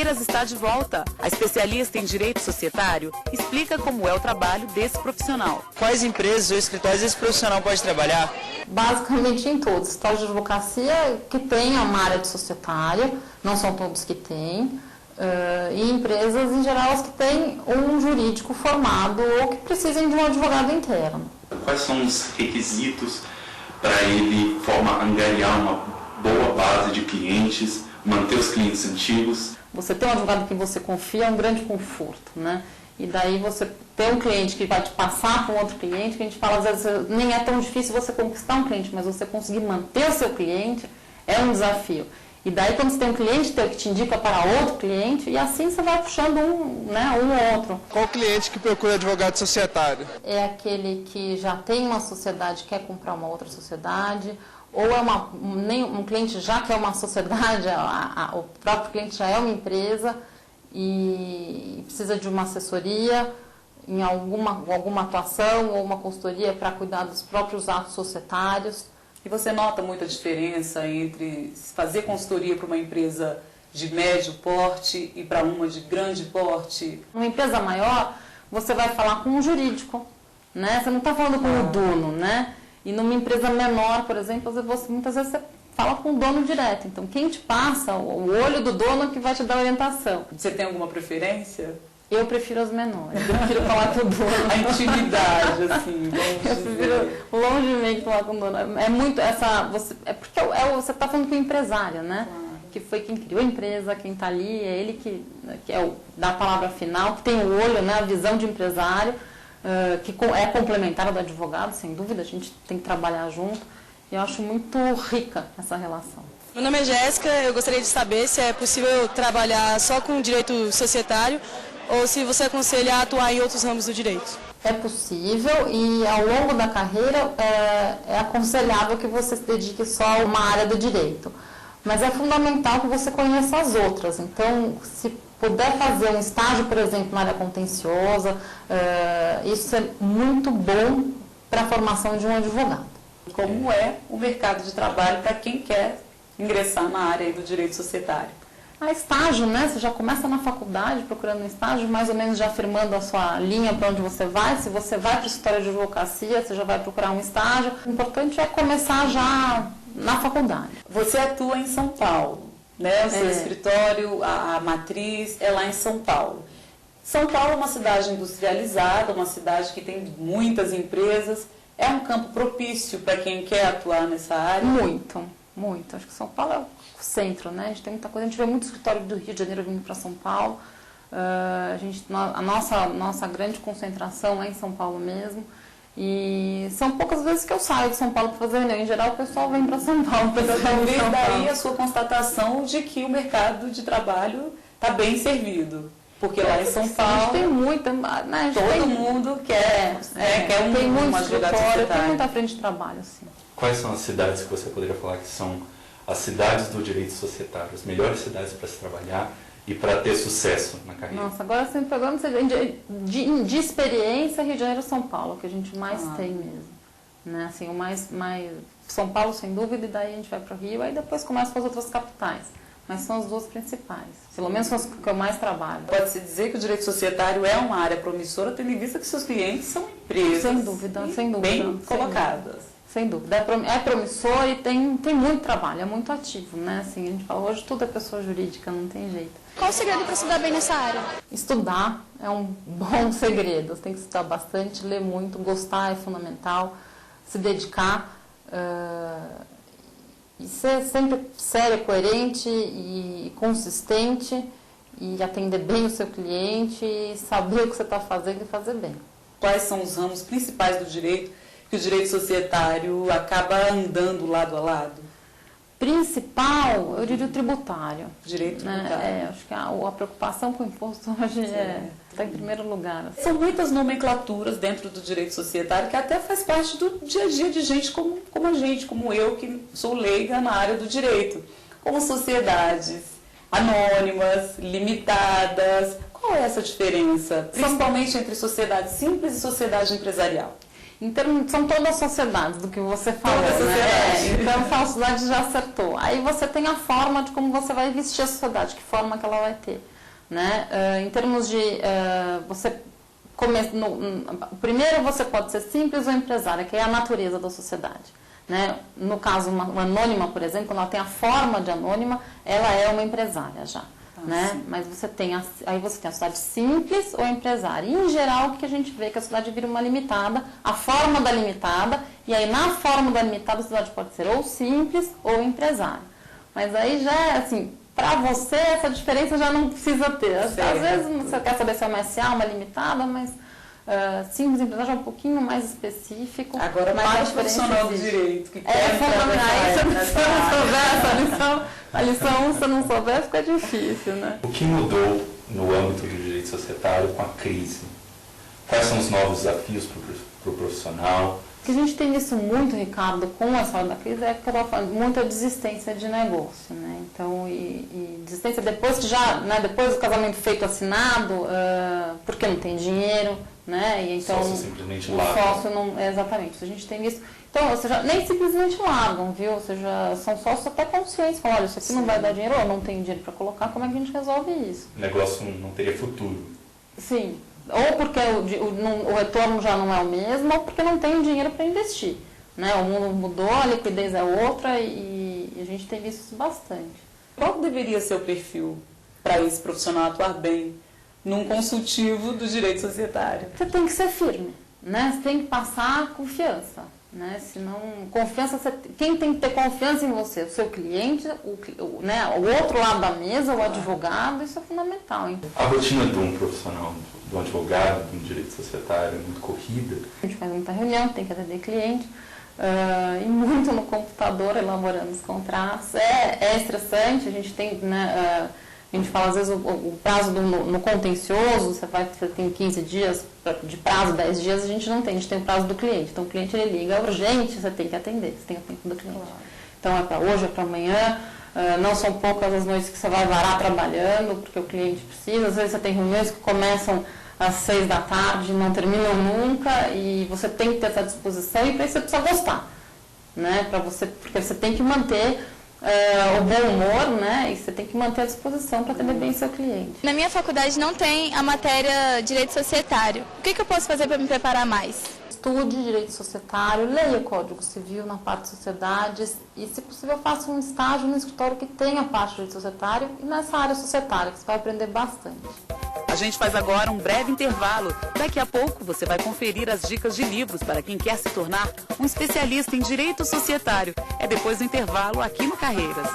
Carreiras está de volta. A especialista em direito societário explica como é o trabalho desse profissional. Quais empresas ou escritórios esse profissional pode trabalhar? Basicamente em todos. Escritórios de advocacia que tenham uma área de societário, não são todos que têm. E empresas, em geral, as que têm um jurídico formado ou que precisem de um advogado interno. Quais são os requisitos para ele angariar uma boa base de clientes, manter os clientes antigos? Você ter um advogado em quem você confia é um grande conforto, né? E daí você ter um cliente que vai te passar para um outro cliente, que a gente fala, às vezes, nem é tão difícil você conquistar um cliente, mas você conseguir manter o seu cliente é um desafio. E daí, quando você tem um cliente teu que te indica para outro cliente, e assim você vai puxando um ou outro. Qual cliente que procura advogado societário? É aquele que já tem uma sociedade e quer comprar uma outra sociedade, ou é um cliente já quer uma sociedade, o próprio cliente já é uma empresa e precisa de uma assessoria em alguma atuação ou uma consultoria para cuidar dos próprios atos societários. E você nota muita diferença entre fazer consultoria para uma empresa de médio porte e para uma de grande porte? Numa empresa maior, você vai falar com um jurídico, né? Você não está falando com o dono, né? E numa empresa menor, por exemplo, muitas vezes você fala com o dono direto. Então, quem te passa, o olho do dono é que vai te dar orientação. Você tem alguma preferência? Eu prefiro as menores. Eu prefiro falar com o dono. A intimidade, assim. Eu prefiro longemente falar com o dono. É muito essa... porque você está falando com o empresário, né? Claro. Que foi quem criou a empresa, quem está ali, é ele que dá a palavra final, que tem o olho, né, a visão de empresário, que é complementar ao do advogado, sem dúvida, a gente tem que trabalhar junto. E eu acho muito rica essa relação. Meu nome é Jéssica, eu gostaria de saber se é possível trabalhar só com direito societário ou se você aconselha a atuar em outros ramos do direito. É possível e ao longo da carreira é aconselhável que você se dedique só a uma área do direito. Mas é fundamental que você conheça as outras. Então, se puder fazer um estágio, por exemplo, na área contenciosa, isso é muito bom para a formação de um advogado. Como é o mercado de trabalho para quem quer ingressar na área do direito societário? Estágio, né? Você já começa na faculdade procurando um estágio, mais ou menos já firmando a sua linha para onde você vai. Se você vai para o escritório de advocacia, você já vai procurar um estágio. O importante é começar já na faculdade. Você atua em São Paulo, né? O seu escritório, a matriz é lá em São Paulo. São Paulo é uma cidade industrializada, uma cidade que tem muitas empresas. É um campo propício para quem quer atuar nessa área? Muito, muito. Acho que São Paulo é o centro, né? A gente tem muita coisa. A gente vê muito escritório do Rio de Janeiro vindo para São Paulo. A nossa grande concentração é em São Paulo mesmo. E são poucas vezes que eu saio de São Paulo para fazer reunião. Em geral, o pessoal vem para São Paulo. Talvez daí a sua constatação de que o mercado de trabalho está bem servido. Porque lá em São Paulo tem muita, né, todo mundo quer tem muito escritório, tem muita frente de trabalho, assim. Quais são as cidades que você poderia falar que são as cidades do direito societário, as melhores cidades para se trabalhar e para ter sucesso na carreira? Nossa, agora você me pegou de experiência, Rio de Janeiro e São Paulo, que a gente mais tem mesmo. Né? Assim, o mais São Paulo, sem dúvida, e daí a gente vai para o Rio, aí depois começa com as outras capitais. Mas são as duas principais, pelo menos são as que eu mais trabalho. Pode-se dizer que o direito societário é uma área promissora, tendo em vista que seus clientes são empresas sem dúvida, bem colocadas. Sem dúvida. É promissor e tem muito trabalho, é muito ativo, né? Assim, a gente fala, hoje tudo é pessoa jurídica, não tem jeito. Qual o segredo para estudar bem nessa área? Estudar é um bom segredo, você tem que estudar bastante, ler muito, gostar é fundamental, se dedicar... E ser sempre sério, coerente e consistente e atender bem o seu cliente e saber o que você está fazendo e fazer bem. Quais são os ramos principais do direito que o direito societário acaba andando lado a lado? Principal, eu diria o tributário. Direito tributário. Acho que a preocupação com o imposto hoje está em primeiro lugar. Assim. São muitas nomenclaturas dentro do direito societário que até faz parte do dia a dia de gente como a gente, como eu, que sou leiga na área do direito. Como sociedades anônimas, limitadas. Qual é essa diferença, principalmente entre sociedade simples e sociedade empresarial? São todas sociedades do que você falou, né? Então, a sociedade já acertou. Aí você tem a forma de como você vai vestir a sociedade, que forma que ela vai ter, né? Em termos de primeiro você pode ser simples ou empresária, que é a natureza da sociedade, né? No caso, uma anônima, por exemplo, quando ela tem a forma de anônima, ela é uma empresária já. Né? Mas você tem aí você tem a sociedade simples ou empresária. E, em geral, o que a gente vê é que a sociedade vira uma limitada, a forma da limitada, e aí na forma da limitada a sociedade pode ser ou simples ou empresária. Mas aí já é assim, para você essa diferença já não precisa ter. Às vezes você quer saber se é uma SA, uma limitada, mas simples empresário já é um pouquinho mais específico. Agora, para o profissional do direito, que quer fundamental. Se você não souber essa lição, a lição 1, se você não souber, fica difícil, né? O que mudou no âmbito do direito societário com a crise? Quais são os novos desafios para o profissional? O que a gente tem visto muito, Ricardo, com essa hora da crise é que eu falando, muita desistência de negócio, né? Então, desistência depois que depois do casamento feito assinado, porque não tem dinheiro, né? E então sócio simplesmente o larga. sócio não, exatamente, a gente tem visto. Então, ou seja, nem simplesmente largam, viu? Ou seja, são sócios até conscientes, falam, olha, isso aqui não vai dar dinheiro, ou não tem dinheiro para colocar, como é que a gente resolve isso? O negócio não teria futuro. Sim. Ou porque o retorno já não é o mesmo, ou porque não tem dinheiro para investir, né? O mundo mudou, a liquidez é outra e a gente tem visto isso bastante. Qual deveria ser o perfil para esse profissional atuar bem num consultivo do direito societário? Você tem que ser firme, né? Você tem que passar confiança, né? Senão, confiança, quem tem que ter confiança em você? O seu cliente, né? O outro lado da mesa, o advogado, isso é fundamental, hein? A rotina de um profissional, do advogado, do direito societário, é muito corrida. A gente faz muita reunião, tem que atender cliente, e muito no computador, elaborando os contratos. É estressante, a gente tem, né, a gente fala às vezes o prazo no contencioso, você tem 15 dias de prazo, 10 dias, a gente não tem, a gente tem o prazo do cliente. Então o cliente ele liga, é urgente, você tem que atender, você tem o tempo do cliente. Então é para hoje, é para amanhã. Não são poucas as noites que você vai varar trabalhando, porque o cliente precisa. Às vezes você tem reuniões que começam às 6 da tarde, não terminam nunca, e você tem que ter essa disposição, e para isso você precisa gostar, né? Porque você tem que manter o bom humor, né? E você tem que manter a disposição para atender bem seu cliente. Na minha faculdade não tem a matéria Direito Societário. O que eu posso fazer para me preparar mais? Estude Direito Societário, leia o Código Civil na parte de sociedades e, se possível, faça um estágio no escritório que tenha a parte de Direito Societário e nessa área societária, que você vai aprender bastante. A gente faz agora um breve intervalo. Daqui a pouco você vai conferir as dicas de livros para quem quer se tornar um especialista em direito societário. É depois do intervalo aqui no Carreiras.